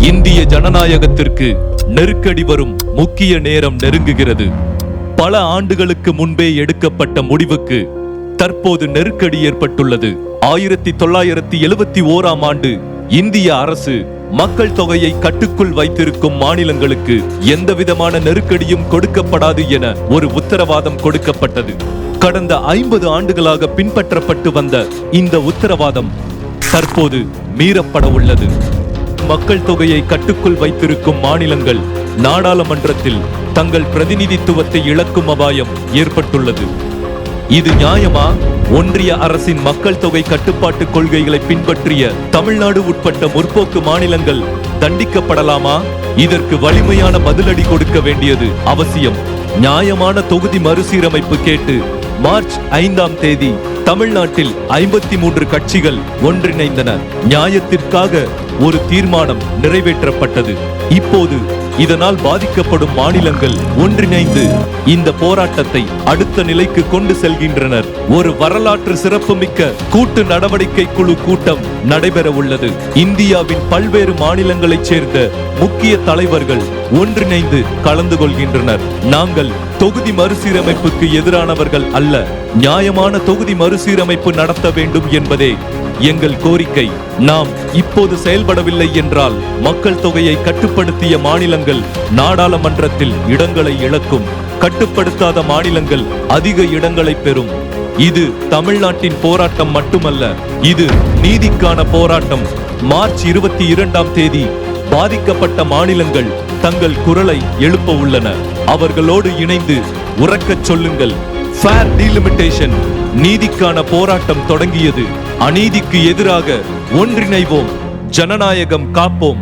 இந்திய ஜனநாயகத்திற்கு நெருக்கடி வரும் முக்கிய நேரம் நெருங்குகிறது. பல ஆண்டுகளுக்கு முன்பே எடுக்கப்பட்ட முடிவுக்கு தற்போது நெருக்கடி ஏற்பட்டுள்ளது. 1971ஆம் ஆண்டு இந்திய அரசு மக்கள் தொகையை கட்டுக்குள் வைத்திருக்கும் மாநிலங்களுக்கு எந்தவிதமான நெருக்கடியும் கொடுக்கப்படாது என ஒரு உத்தரவாதம் கொடுக்கப்பட்டது. கடந்த 50 ஆண்டுகளாக பின்பற்றப்பட்டு வந்த இந்த உத்தரவாதம் தற்போது மீறப்பட உள்ளது. மக்கள் தொகையை கட்டுக்குள் வைத்திருக்கும் மாநிலங்கள் நாடாளுமன்றத்தில் தங்கள் பிரதிநிதித்துவத்தை இழக்கும் அபாயம் ஏற்பட்டுள்ளது. இது நியாயமா? ஒன்றிய அரசின் மக்கள் தொகை கட்டுப்பாட்டு கொள்கைகளை பின்பற்றிய தமிழ்நாடு உட்பட்ட முற்போக்கு மாநிலங்கள் தண்டிக்கப்படலாமா? இதற்கு வலிமையான பதிலடி கொடுக்க வேண்டியது அவசியம். நியாயமான தொகுதி மறுசீரமைப்பு கேட்டு மார்ச் 5ஆம் தேதி தமிழ்நாட்டில் 53 கட்சிகள் ஒன்றிணைந்தன. நியாயத்திற்காக ஒரு தீர்மானம் நிறைவேற்றப்பட்டது. இப்போது இதனால் பாதிக்கப்படும் மாநிலங்கள் ஒன்றிணைந்து இந்த போராட்டத்தை அடுத்த நிலைக்கு கொண்டு செல்கின்றனர். ஒரு வரலாற்று சிறப்புமிக்க கூட்டு நடவடிக்கை குழு கூட்டம் நடைபெற உள்ளது. இந்தியாவின் பல்வேறு மாநிலங்களைச் சேர்ந்த முக்கிய தலைவர்கள் ஒன்றிணைந்து கலந்து கொள்கின்றனர். நாங்கள் தொகுதி மறுசீரமைப்புக்கு எதிரானவர்கள் அல்ல. நியாயமான தொகுதி மறுசீரமைப்பு நடத்த வேண்டும் என்பதே எங்கள் கோரிக்கை. நாம் இப்போது செயல்படவில்லை என்றால் மக்கள் தொகையை கட்டுப்படுத்திய மாநிலங்கள் நாடாளுமன்றத்தில் இடங்களை இழக்கும். கட்டுப்படுத்தாத மாநிலங்கள் அதிக இடங்களை பெறும். இது தமிழ்நாட்டின் போராட்டம் மட்டுமல்ல, இது நீதிக்கான போராட்டம். மார்ச் 22ஆம் தேதி பாதிக்கப்பட்ட மாநிலங்கள் தங்கள் குரலை எழுப்ப உள்ளன. அவர்களோடு இணைந்து உரக்கச் சொல்லுங்கள். Fair delimitation. நீதிக்கான போராட்டம் தொடங்கியது. அநீதிக்கு எதிராக ஒன்றிணைவோம். ஜனநாயகம் காப்போம்.